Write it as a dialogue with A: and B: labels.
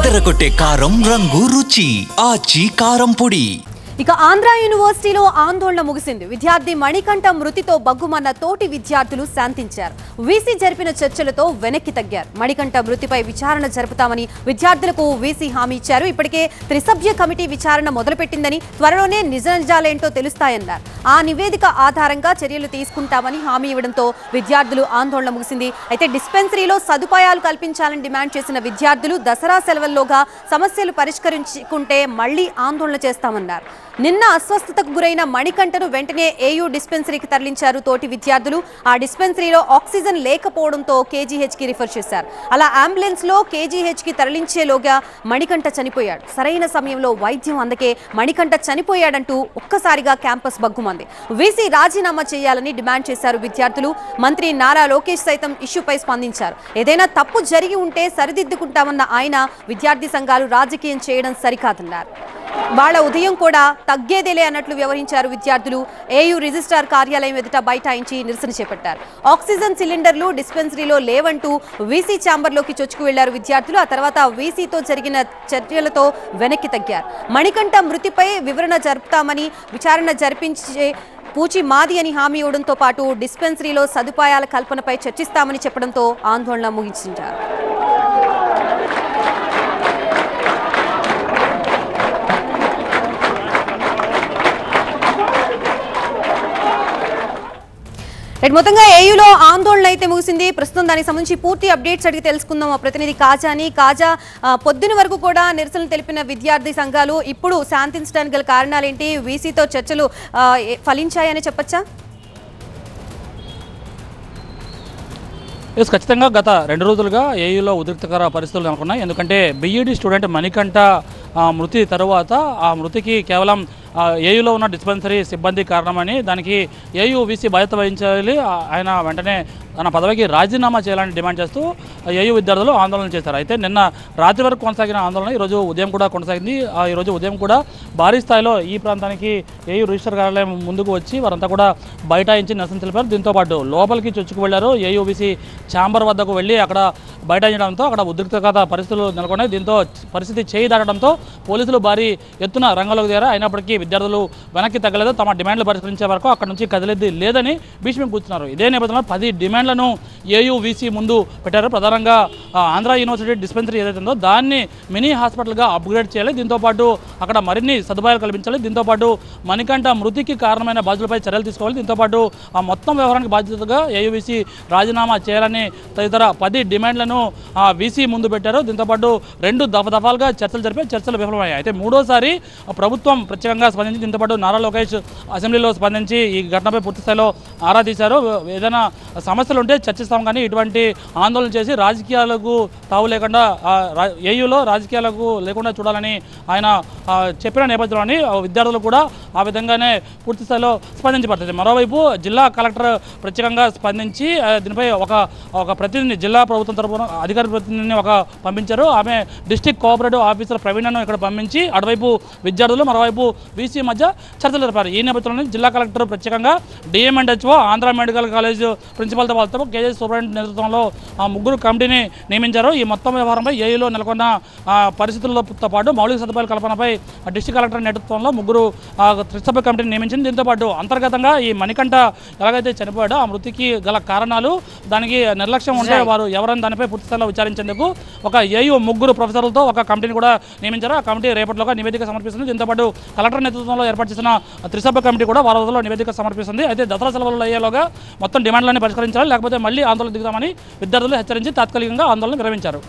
A: అదరగొట్టే కారం రంగు రుచి ఆచి కారం పొడి.
B: ఇక ఆంధ్ర యూనివర్సిటీలో ఆందోళన ముగిసింది. విద్యార్థి మణికంఠ మృతితో బగ్గుమన్న తోటి విద్యార్థులు శాంతించారు. వీసీ జరిపిన చర్చలతో వెనక్కి తగ్గారు. మణికంఠ మృతిపై విచారణ జరుపుతామని విద్యార్థులకు వీసీ హామీ ఇచ్చారు. ఇప్పటికే త్రిసభ్య కమిటీ విచారణ మొదలుపెట్టిందని, త్వరలోనే నిజాలేంటో తెలుస్తాయన్నారు. ఆ నివేదిక ఆధారంగా చర్యలు తీసుకుంటామని హామీ ఇవ్వడంతో విద్యార్థులు ఆందోళన ముగిసింది. అయితే డిస్పెన్సరీలో సదుపాయాలు కల్పించాలని డిమాండ్ చేసిన విద్యార్థులు దసరా సెలవుల్లోగా సమస్యలు పరిష్కరించుకుంటే మళ్లీ ఆందోళన చేస్తామన్నారు. నిన్న అస్వస్థతకు గురైన మణికంఠను వెంటనే ఏయూ డిస్పెన్సరీకి తరలించారు తోటి విద్యార్థులు. ఆ డిస్పెన్సరీలో ఆక్సిజన్ లేకపోవడంతో కేజీహెచ్కి రిఫర్ చేశారు. అలా అంబులెన్స్ లో కేజీహెచ్కి తరలించేలోగా మణికంఠ చనిపోయాడు. సరైన సమయంలో వైద్యం అందకే మణికంఠ చనిపోయాడంటూ ఒక్కసారిగా క్యాంపస్ బగ్గుమంది. వీసీ రాజీనామా చేయాలని డిమాండ్ చేశారు విద్యార్థులు. మంత్రి నారా లోకేష్ సైతం ఇష్యూపై స్పందించారు. ఏదైనా తప్పు జరిగి ఉంటే సరిదిద్దుకుంటామన్న ఆయన, విద్యార్థి సంఘాలు రాజకీయం చేయడం సరికాదన్నారు. వాళ్ళ ఉదయం కూడా తగ్గేదేలే అన్నట్లు వ్యవహరించారు విద్యార్థులు. ఏయూ రిజిస్ట్రార్ కార్యాలయం ఎదుట బైఠాయించి నిరసన చేపట్టారు. ఆక్సిజన్ సిలిండర్లు డిస్పెన్సరీలో లేవంటూ వీసీ ఛాంబర్లోకి చొచ్చుకు వెళ్లారు విద్యార్థులు. ఆ తర్వాత వీసీతో జరిగిన చర్యలతో వెనక్కి తగ్గారు. మణికంఠ మృతిపై వివరణ జరుపుతామని, విచారణ జరిపించే పూచి మాది అని హామీ ఇవ్వడంతో పాటు డిస్పెన్సరీలో సదుపాయాల కల్పనపై చర్చిస్తామని చెప్పడంతో ఆందోళన ముగించారు. మొత్తంగా ఏయూలో ఆందోళన అయితే ముగిసింది. ప్రస్తుతం దానికి సంబంధించి పూర్తి అప్డేట్స్ అడిగి తెలుసుకుందాం. మా ప్రతినిధి కాజాని. కాజా, పొద్దున వరకు కూడా నిరసనలు తెలిపిన విద్యార్థి సంఘాలు ఇప్పుడు శాంతించడానికి గల కారణాలేంటి? వీసీతో చర్చలు ఫలించాయని చెప్పచ్చా?
C: ఖచ్చితంగా గత 2 రోజులుగా ఏయూలో ఉద్రిక్తకర పరిస్థితులు నెలకొన్నాయి. ఎందుకంటే బీఈడీ స్టూడెంట్ మణికంఠ మృతి తరువాత ఆ మృతికి కేవలం ఏయూలో ఉన్న డిస్పెన్సరీ సిబ్బంది కారణమని, దానికి ఏయూ వీసీ బాధ్యత వహించాలి, ఆయన వెంటనే తన పదవికి రాజీనామా చేయాలని డిమాండ్ చేస్తూ ఏయూ విద్యార్థులు ఆందోళన చేశారు. అయితే నిన్న రాత్రి వరకు కొనసాగిన ఆందోళన ఈరోజు ఉదయం కూడా కొనసాగింది. ఈరోజు ఉదయం కూడా భారీ స్థాయిలో ఈ ప్రాంతానికి ఏయూ రిజిస్టర్ కార్యాలయం ముందుకు వచ్చి వారంతా కూడా బైఠాయించి నిరసన తెలిపారు. దీంతోపాటు లోపలికి చొచ్చుకు వెళ్లారు. ఏయూ వీసీ ఛాంబర్ వద్దకు వెళ్ళి అక్కడ బైఠాయించడంతో అక్కడ ఉద్రిక్తత పరిస్థితులు నెలకొన్నాయి. దీంతో పరిస్థితి చేయి దాటడంతో పోలీసులు భారీ ఎత్తున రంగంలోకి దిగారు. అయినప్పటికీ విద్యార్థులు వెనక్కి తగ్గలేదు. తమ డిమాండ్లు పరిష్కరించే వరకు అక్కడ నుంచి కదిలేది లేదని భీష్మి కూర్చున్నారు. ఇదే నేపథ్యంలో 10 డిమాండ్లను ఏయూ వీసీ ముందు పెట్టారు. ప్రధానంగా ఆంధ్ర యూనివర్సిటీ డిస్పెన్సరీ ఏదైతే ఉందో దాన్ని మినీ హాస్పిటల్గా అప్గ్రేడ్ చేయాలి. దీంతోపాటు అక్కడ మరిన్ని సదుపాయాలు కల్పించాలి. దీంతోపాటు మణికంఠ మృతికి కారణమైన బాధ్యులపై చర్యలు తీసుకోవాలి. దీంతోపాటు ఆ మొత్తం వ్యవహారానికి బాధ్యతగా ఏయూ వీసీ రాజీనామా చేయాలని తదితర 10 డిమాండ్లను వీసీ ముందు పెట్టారు. దీంతోపాటు 2 దఫాలుగా చర్చలు జరిపి చర్చలు విఫలమయ్యాయి. అయితే మూడోసారి ప్రభుత్వం ప్రత్యేకంగా స్పందించి, దీంతోపాటు నారా లోకేష్ అసెంబ్లీలో స్పందించి ఈ ఘటనపై పూర్తి స్థాయిలో ఆరా తీశారు. ఏదైనా సమస్యలు ఉంటే చర్చిస్తాం, కానీ ఇటువంటి ఆందోళన చేసి రాజకీయాలకు తావు లేకుండా ఏయూలో రాజకీయాలకు లేకుండా చూడాలని ఆయన చెప్పిన నేపథ్యంలోని విద్యార్థులు కూడా ఆ విధంగానే పూర్తి స్థాయిలో స్పందించబడుతుంది. మరోవైపు జిల్లా కలెక్టర్ ప్రత్యేకంగా స్పందించి దీనిపై ఒక ప్రతినిధిని, జిల్లా ప్రభుత్వం తరపున అధికార ప్రతినిధిని పంపించారు. ఆమె డిస్ట్రిక్ట్ కోఆపరేటివ్ ఆఫీసర్ ప్రవీణను ఇక్కడ పంపించి అటువైపు విద్యార్థులు, మరోవైపు వీసీ మధ్య చర్చలు జరిపారు. ఈ నేపథ్యంలో జిల్లా కలెక్టర్ ప్రత్యేకంగా డిఎంఎండ్హెచ్ఓ, ఆంధ్ర మెడికల్ కాలేజ్ ప్రిన్సిపల్తో పాటు కేజీ సూపరింటెండెంట్ నేతృత్వంలో 3 కమిటీని నియమించారు. ఈ మొత్తం వ్యవహారంపై ఏయూలో నెలకొన్న పరిస్థితులతో పాటు మౌలిక సదుపాయాల కల్పనపై డిస్ట్రిక్ట్ కలెక్టర్ నేతృత్వంలో 3 త్రిసభ్య కమిటీని నియమించింది. దీంతోపాటు అంతర్గతంగా ఈ మణికంఠ ఎలాగైతే చనిపోయాడో ఆ మృతికి గల కారణాలు, దానికి నిర్లక్ష్యం ఉంటే వారు ఎవరైనా దానిపై పూర్తి స్థాయిలో విచారించేందుకు ఒక ఏయూ 3 ప్రొఫెసర్లతో ఒక కమిటీని కూడా నియమించారు. ఆ కమిటీ రేపటిలోగా నివేదిక సమర్పిస్తుంది. దీంతోపాటు కలెక్టర్ నేతృత్వంలో ఏర్పాటు చేసిన త్రిసభ్య కమిటీ కూడా వారం రోజుల్లో నివేదిక సమర్పిస్తుంది. అయితే దసరా సెలవులు అయ్యేలోగా మొత్తం డిమాండ్లన్నీ పరిష్కరించాలి, లేకపోతే మళ్ళీ ఆందోళన దిగుతామని విద్యార్థులు హెచ్చరించి తాత్కాలికంగా ఆందోళన విరమించారు.